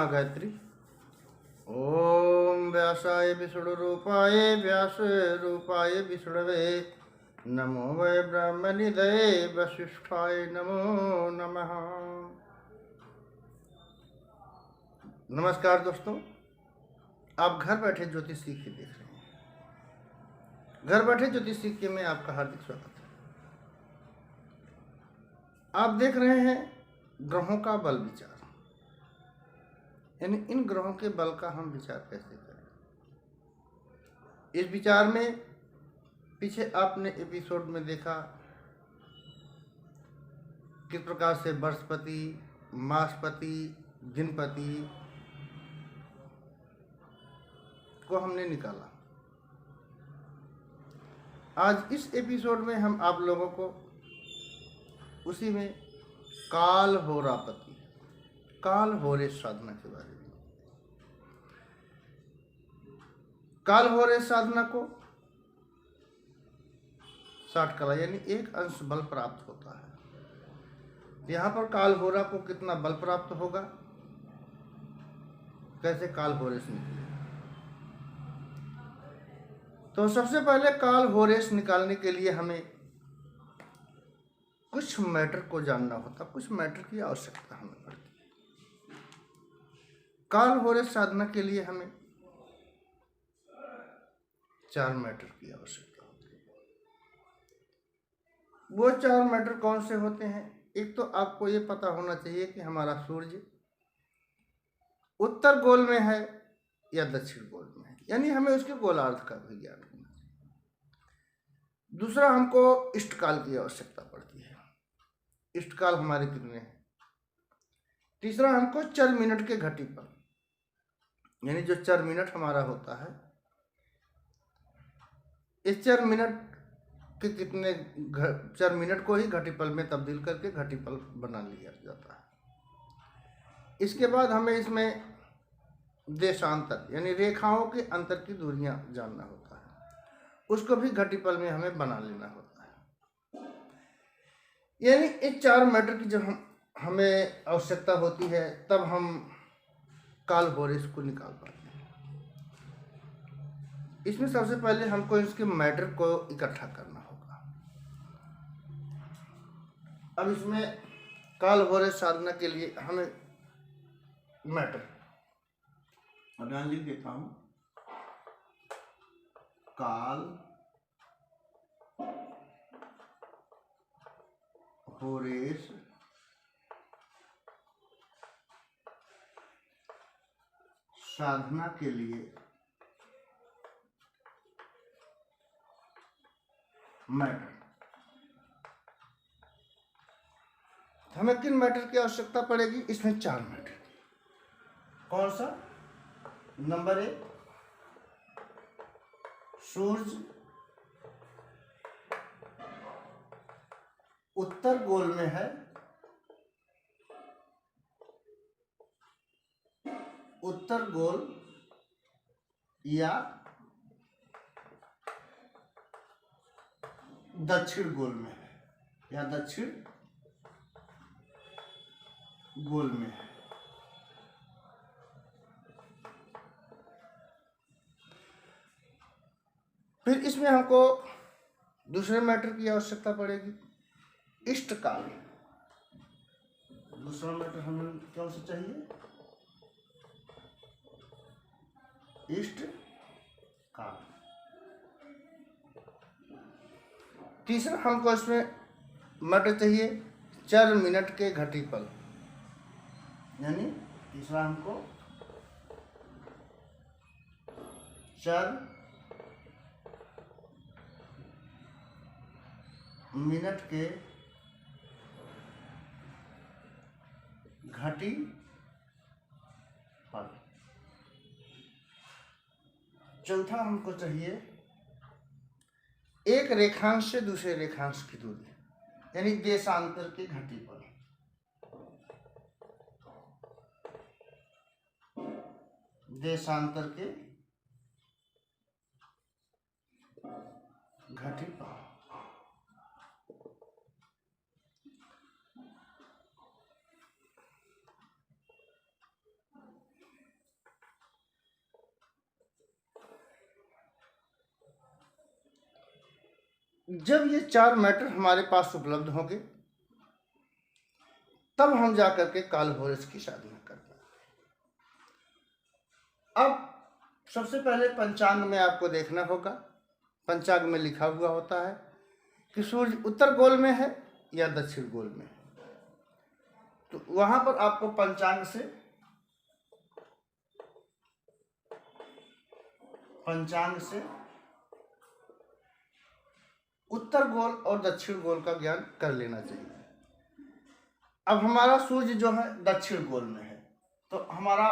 महागायत्री। ओम व्यासाय विष्णुरूपाय व्यासरूपाय विष्णवे नमो वै ब्रह्मनिधये वसिष्ठाय नमो नमः। नमस्कार दोस्तों, आप घर बैठे ज्योतिष सीखे देख रहे हैं। घर बैठे ज्योतिष सीखे में आपका हार्दिक स्वागत है। आप देख रहे हैं ग्रहों का बल विचार, यानी इन ग्रहों के बल का हम विचार कैसे करें। इस विचार में पीछे आपने एपिसोड में देखा किस प्रकार से वर्षपति, मासपति, दिनपति को हमने निकाला। आज इस एपिसोड में हम आप लोगों को उसी में काल होरापति, काल होरे साधना के बारे में। काल होरे साधना को 60 कला यानी 1 अंश बल प्राप्त होता है। यहाँ पर काल होरा को कितना बल प्राप्त होगा, कैसे काल होरे से निकलेगा। तो सबसे पहले काल होरेश निकालने के लिए हमें कुछ मैटर को जानना होता, कुछ मैटर की आवश्यकता हमें पड़ती है। काल होरेश साधना के लिए हमें 4 मैटर की आवश्यकता होती है। वो 4 मैटर कौन से होते हैं? एक तो आपको ये पता होना चाहिए कि हमारा सूर्य उत्तर गोल में है या दक्षिण गोल में है, यानी हमें उसके गोलार्ध का भी ज्ञान होना चाहिए। दूसरा, हमको इष्टकाल की आवश्यकता पड़ती है। इष्टकाल हमारे कितने हैं? तीसरा, हमको चर मिनट के घटी पर, यानी जो चर मिनट हमारा होता है, इस चर मिनट के कितने चर मिनट को ही घटीपल में तब्दील करके घटीपल बना लिया जाता है। इसके बाद हमें इसमें देशांतर यानी रेखाओं के अंतर की दूरियां जानना होता है, उसको भी घटीपल में हमें बना लेना होता है। यानी इस 4 मैटर की जब हमें आवश्यकता होती है, तब हम काल होरेश को निकाल पाते हैं। इसमें सबसे पहले हमको इसके मैटर को इकट्ठा करना होगा। अब इसमें काल होरेश साधना के लिए हमें मैटर, अब यहाँ लिख देता हूं, काल होरेश साधना के लिए मैटर। हमें किन मैटर की आवश्यकता पड़ेगी? इसमें 4 मैटर। कौन सा? नंबर 1, सूर्य उत्तर गोल में है, उत्तर गोल या दक्षिण गोल में है, या दक्षिण गोल में है। फिर इसमें हमको दूसरे मैटर की आवश्यकता पड़ेगी, इष्टकाल। दूसरा मैटर हमें कौन सा चाहिए? इष्टकाल। तीसरा हमको इसमें मैटर चाहिए चर मिनट के घटीपल, यानी तीसरा हमको चर मिनट के घटी पल। चौथा हमको चाहिए एक रेखांश से दूसरे रेखांश की दूरी, यानी देशांतर के घटीपल। देशांतर के घटीपल। जब ये 4 मैटर हमारे पास उपलब्ध होंगे तब हम जा करके काल भोरस की साधना कर पाएंगे। अब सबसे पहले पंचांग में आपको देखना होगा। पंचांग में लिखा हुआ होता है कि सूर्य उत्तर गोल में है या दक्षिण गोल में है। तो वहां पर आपको पंचांग से उत्तर गोल और दक्षिण गोल का ज्ञान कर लेना चाहिए। अब हमारा सूर्य जो है दक्षिण गोल में है, तो हमारा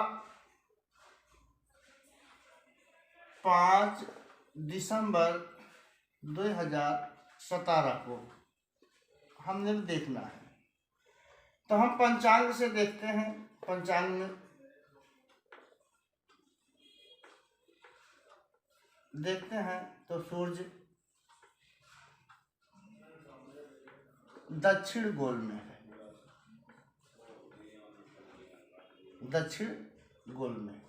5 दिसंबर 2017 को हमने देखना है। तो हम पंचांग से देखते हैं। पंचांग में देखते हैं तो सूर्य दक्षिण गोल में है, दक्षिण गोल में,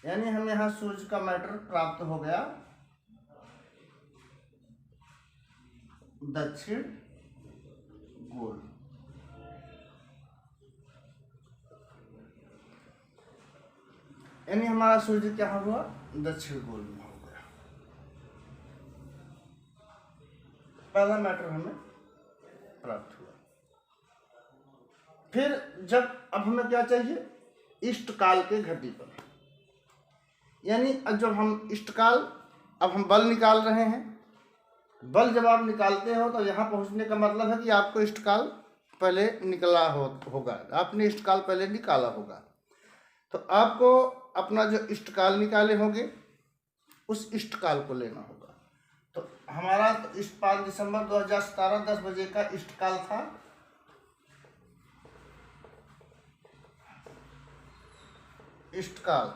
यानी हमें यहाँ सूर्य का मैटर प्राप्त हो गया दक्षिण गोल। यानी हमारा सूर्य क्या हुआ, दक्षिण गोल में हो गया। पहला मैटर हमें प्राप्त हुआ। फिर जब अब हमें क्या चाहिए, इष्ट काल के घटी पर, यानी जब हम इष्ट काल, अब हम बल निकाल रहे हैं। बल जब आप निकालते हो तो यहाँ पहुँचने का मतलब है कि आपको इष्ट काल पहले निकला होगा, आपने इष्ट काल पहले निकाला होगा। तो आपको अपना जो इष्ट काल निकाले होंगे उस इष्ट काल को लेना होगा। तो हमारा तो इस 5 दिसंबर 2017 10 बजे का इष्ट काल था। इष्ट काल,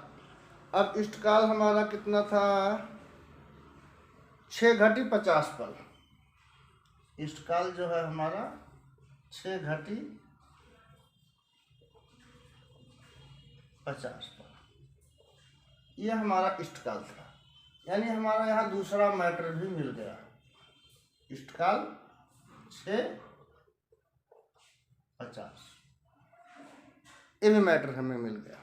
अब इष्ट काल हमारा कितना था, 6 घटी 50 पल। इष्ट काल जो है हमारा 6 घटी 50 पल, यह हमारा इष्ट काल था। यानी हमारा यहाँ दूसरा मैटर भी मिल गया। इष्ट काल 6:50, ये भी मैटर हमें मिल गया।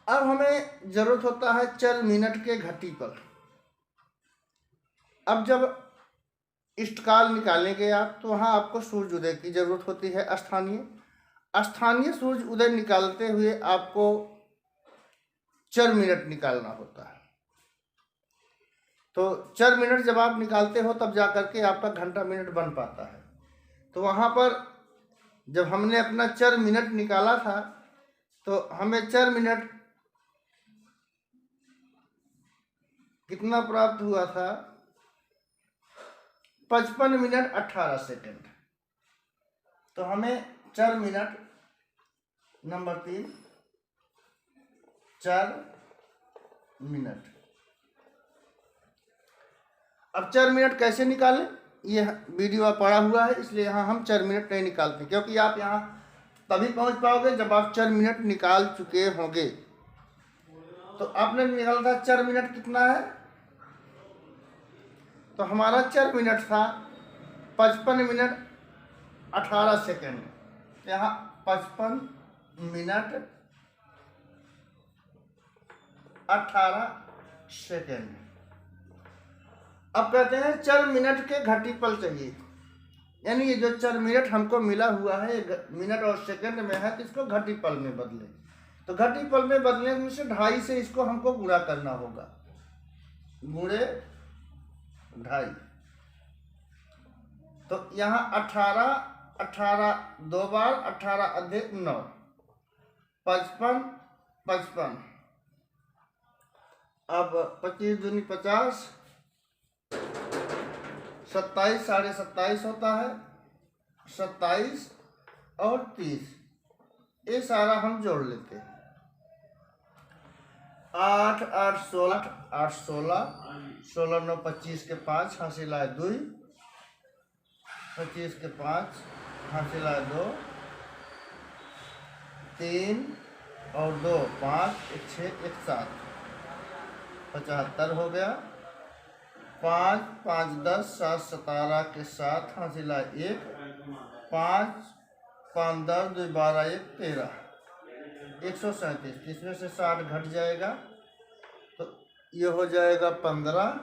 अब हमें जरूरत होता है चर मिनट के घटी पर। अब जब इष्टकाल निकालेंगे आप तो वहाँ आपको सूर्य उदय की जरूरत होती है। स्थानीय सूर्य उदय निकालते हुए आपको चर मिनट निकालना होता है। तो चर मिनट जब आप निकालते हो तब जा करके आपका घंटा मिनट बन पाता है। तो वहाँ पर जब हमने अपना चर मिनट निकाला था तो हमें चर मिनट कितना प्राप्त हुआ था, 55 मिनट 18 सेकंड। तो हमें चर मिनट नंबर 3 चर मिनट। अब चर मिनट कैसे निकालें, ये वीडियो पड़ा हुआ है, इसलिए यहाँ हम चर मिनट नहीं निकालते, क्योंकि आप यहाँ तभी पहुँच पाओगे जब आप चर मिनट निकाल चुके होंगे। तो आपने निकाला था चर मिनट कितना है, तो हमारा चर मिनट था 55 मिनट 18 सेकेंड। यहाँ 55 मिनट 18 सेकेंड। अब कहते हैं चर मिनट के घटीपल चाहिए, यानी ये जो चर मिनट हमको मिला हुआ है मिनट और सेकंड में है, तो इसको घटीपल में बदले। तो घटीपल में बदलने से 2.5 से इसको हमको गुणा करना होगा, गुणे 2.5। तो यहाँ 18 दो बार 18 अधिक 9 55। अब 25 दूनी 50, 27 साढ़े 27 होता है, 27 और 30, ये सारा हम जोड़ लेते हैं। 8 8 16 8 16 16 9 25 के 5 हासिल आए 2, 25 के 5 हासिल आए 2, 3 और 2 5 1 6 1 7। 75 हो गया। 5 5 10 7 17 के साथ हासिला 1, 5 5 10 2 12 1 13, 137। इसमें से 60 घट जाएगा तो ये हो जाएगा 15,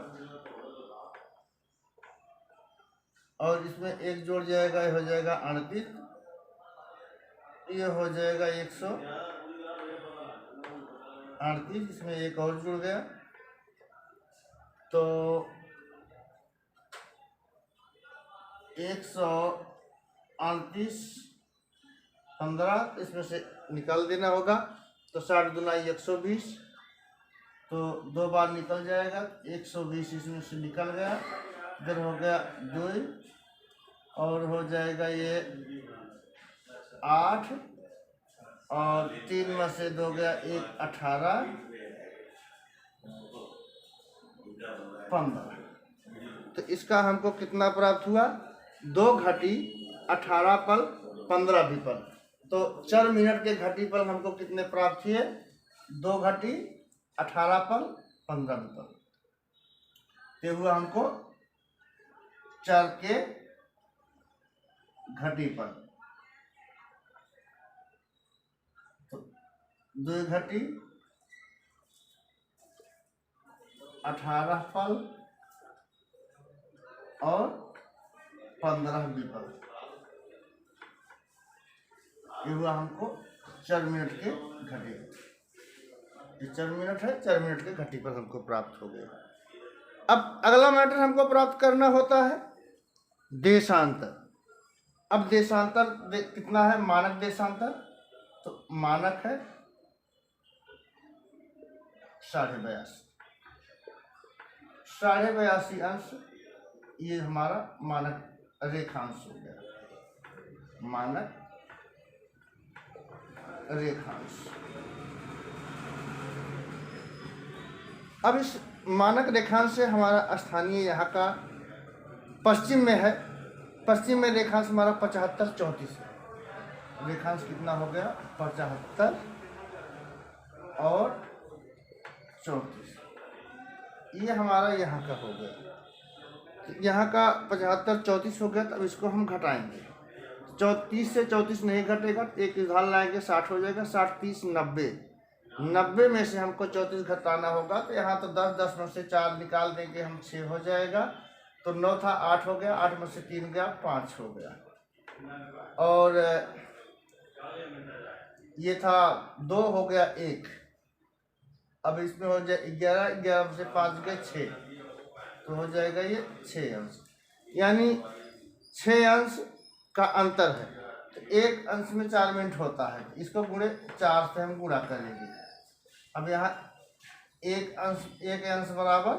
और इसमें एक जोड़ जाएगा, ये हो जाएगा 38, ये हो जाएगा 138। इसमें एक और जुड़ गया तो 138 15, इसमें से निकाल देना होगा तो 60 दूना 120, तो 2 बार निकल जाएगा। 120 इसमें से निकल गया, इधर हो गया 2, और हो जाएगा ये 8, और 3 में से 2 गया 1 18 15। तो इसका हमको कितना प्राप्त हुआ? 2 घटी 18 पल 15 विपल। तो चर मिनट के घटीपल हमको कितने प्राप्त हुए? 2 घटी 18 पल 15 विपल। ये हुआ हमको चर के घटीपल। तो 2 घटी 18 पल और 15 विपल, ये हुआ हमको चर मिनट के घटी। ये चर मिनट है, चर मिनट के घटीपल हमको प्राप्त हो गए। अब अगला मैटर हमको प्राप्त करना होता है देशांतर। अब देशांतर कितना है? मानक देशांतर, तो मानक है 82.5, 82.5 अंश, ये हमारा मानक रेखांश हो गया, मानक रेखांश। अब इस मानक रेखांश से हमारा स्थानीय यहाँ का पश्चिम में है, पश्चिम में रेखांश हमारा 75 34 है। रेखांश कितना हो गया? 75 और 34, ये हमारा यहाँ का हो गया। तो यहाँ का 75 34 हो गया, तो अब इसको हम घटाएंगे। 34 से 34 नहीं घटेगा, एक इधर लाएंगे 60 हो जाएगा, 60 30 90, 90 में से हमको 34 घटाना होगा। तो यहाँ तो 10 10 में से 4 निकाल देंगे हम, 6 हो जाएगा। तो 9 था 8 हो गया, 8 में से 3 गया 5 हो गया, और ये था 2 हो गया 1। अब इसमें हो जाए 11, 11 में से 5 गए 6, तो हो जाएगा ये 6 अंश, यानी 6 अंश का अंतर है। तो एक अंश में 4 मिनट होता है, इसको गुणे 4 से हम गुणा करेंगे। अब यहाँ एक अंश बराबर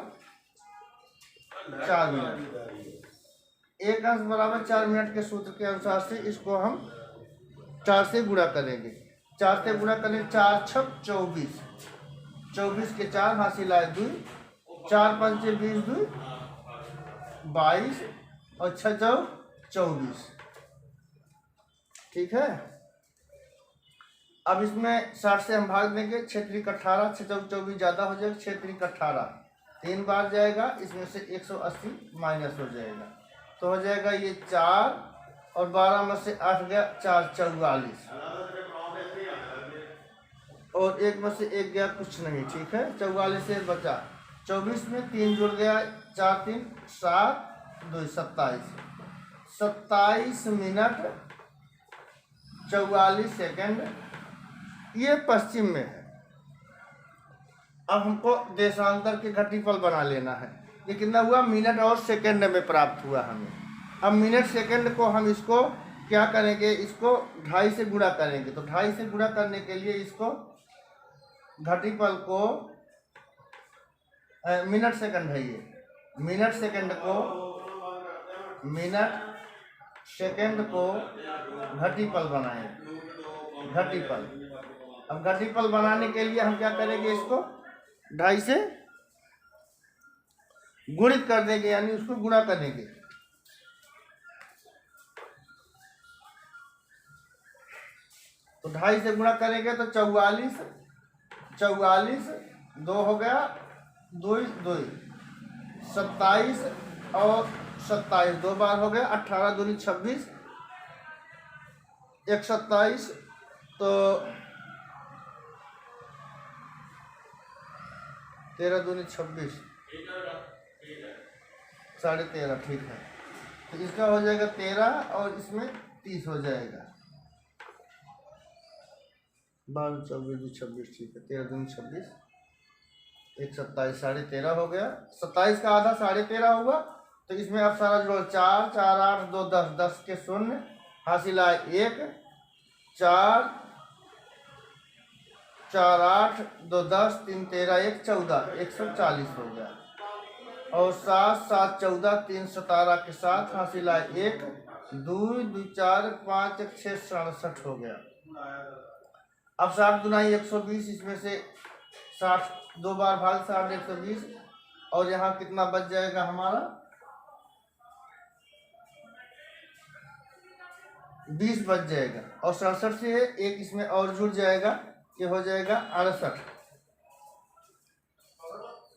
4 मिनट, एक अंश बराबर 4 मिनट के सूत्र के अनुसार से इसको हम 4 से गुणा करेंगे। 4 से गुणा करें, 4 6 24, 24 के 4 हासिल आए 2, 4 5 20 2 22, और 6 4 24, ठीक है। अब इसमें 60 से हम भाग देंगे, 6 3 18, 6 4 24 ज़्यादा हो जाएगा, 6 3 18 3 बार जाएगा, इसमें से 180 माइनस हो जाएगा, तो हो जाएगा ये 4, और 12 में से 8 गया 4 44, और 1 में से 1 गया कुछ नहीं, ठीक है। 44 से बचा, 24 में 3 जुड़ गया, 4 3 7 2 27, 27 मिनट 44 सेकंड, ये पश्चिम में है। अब हमको देशांतर के घटीपल बना लेना है। ये कितना हुआ? मिनट और सेकंड में प्राप्त हुआ हमें। अब मिनट सेकंड को हम इसको क्या करेंगे? इसको 2.5 से गुणा करेंगे। तो 2.5 से गुणा करने के लिए इसको घटीपल को मिनट सेकंड है, ये मिनट सेकंड को घटीपल बनाएं, घटीपल। अब घटीपल बनाने के लिए हम क्या करेंगे? इसको 2.5 से गुणित कर देंगे, यानी उसको गुणा करेंगे। तो 2.5 से गुणा करेंगे तो 44 2 हो गया दो 27 और 27 दो बार हो गया, 18 दूनी 26, 1 27, तो 13 दूनी 26, 13.5, ठीक है। तो इसका हो जाएगा 13 और इसमें 30 हो जाएगा, 12 24 26, ठीक है। 13 दूनी 26, 1 27, 13.5 हो गया। 27 का आधा 13.5 हुआ, तो इसमें अब सारा जोड़ 4 4 8 2 10, 10 के शून्य, हासिल आए 1, 4 4 8 2 10, 3 13 1 14, 140 हो गया। और 7 7 14, 3 17 के साथ हासिल आए 1 2 2 4 5 1 6 67 हो गया। अब 60 दुनाई 120, इसमें से 60 दो बार भाग 60 120, और यहाँ कितना बच जाएगा हमारा 20 बच जाएगा। और 67 से एक इसमें और जुड़ जाएगा, ये हो जाएगा 68,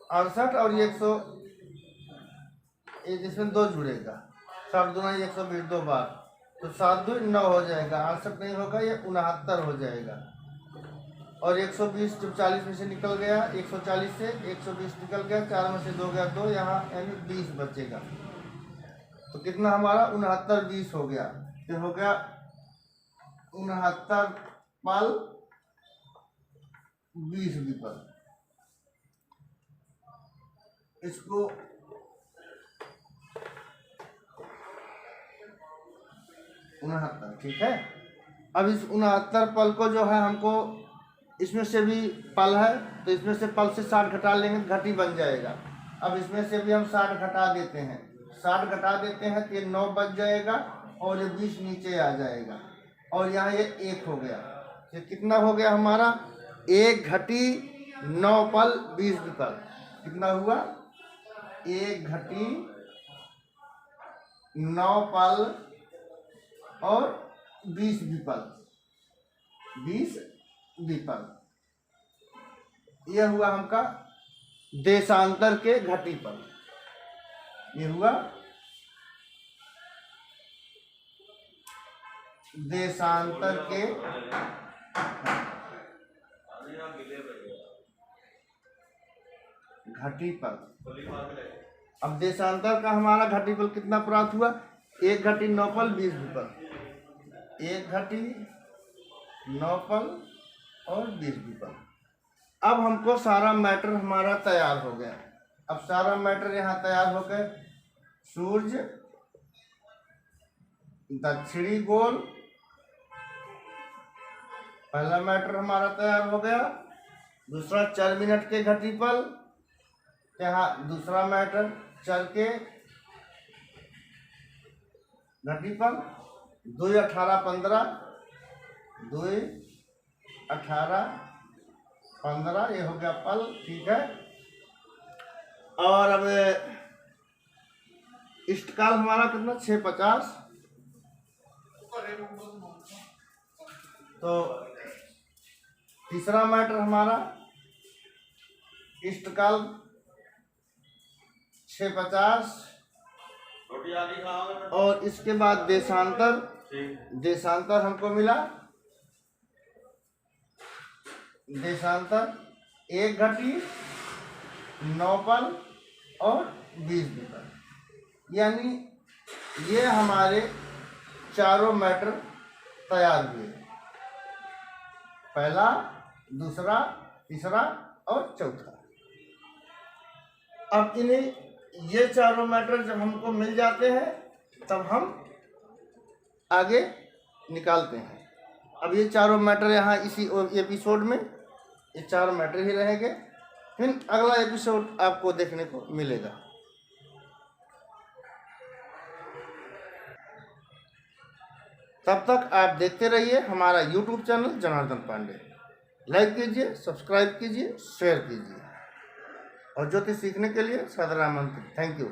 और 100, इसमें 2 जुड़ेगा, 60 दुनाई 120 दो बार, तो 7 2 9 हो जाएगा। 68 नहीं होगा, ये 69 हो जाएगा। और 120 जब 40 में से निकल गया, 140 से 120 निकल गया, 4 में से 2 गया 2, यहाँ यानी 20 बचेगा। तो कितना हमारा 69 20 हो गया, ये हो गया 69 पल 20 विपल। इसको उनहत्तर, ठीक है। अब इस 69 पल को जो है हमको, इसमें से भी पल है तो इसमें से पल से 60 घटा लेंगे, घटी बन जाएगा। अब इसमें से भी हम 60 घटा देते हैं, 60 घटा देते हैं तो ये 9 बच जाएगा, और ये 20 नीचे आ जाएगा, और यहाँ ये 1 हो गया। ये कितना हो गया हमारा 1 घटी 9 पल 20 विपल। कितना हुआ 1 घटी 9 पल और 20 विपल, 20 विपल। यह हुआ हमका देशांतर के घटीपल। ये हुआ देशांतर के घटीपल। अब देशांतर का हमारा घटीपल कितना प्राप्त हुआ 1 घटी 9 पल 20 विपल, 1 घटी 9 पल और 20 विपल। अब हमको सारा मैटर हमारा तैयार हो गया। अब सारा मैटर यहाँ तैयार हो गए, सूर्य दक्षिणी गोल, पहला मैटर हमारा तैयार हो गया। दूसरा 4 मिनट के घटीपल, यहाँ दूसरा मैटर चल के घटीपल, 2 18 15, 2 18 15, ये हो गया पल, ठीक है। और अब इष्टकाल हमारा कितना 650, तो तीसरा मैटर हमारा इष्टकाल 650, और इसके बाद देशांतर, देशांतर हमको मिला, देशांतर 1 घटी 9 पल और 20 विपल। यानी ये हमारे चारों मैटर तैयार हुए, पहला, दूसरा, तीसरा और चौथा। अब इन्हें ये चारों मैटर जब हमको मिल जाते हैं तब हम आगे निकालते हैं। अब ये चारों मैटर यहाँ इसी एपिसोड में ये चारों मैटर ही रहेंगे, फिर अगला एपिसोड आपको देखने को मिलेगा। तब तक आप देखते रहिए हमारा YouTube channel Janardan Pandey. Like कीजिए, सब्सक्राइब कीजिए, शेयर कीजिए, और ज्योतिष सीखने के लिए सादर आमंत्रित। Thank you.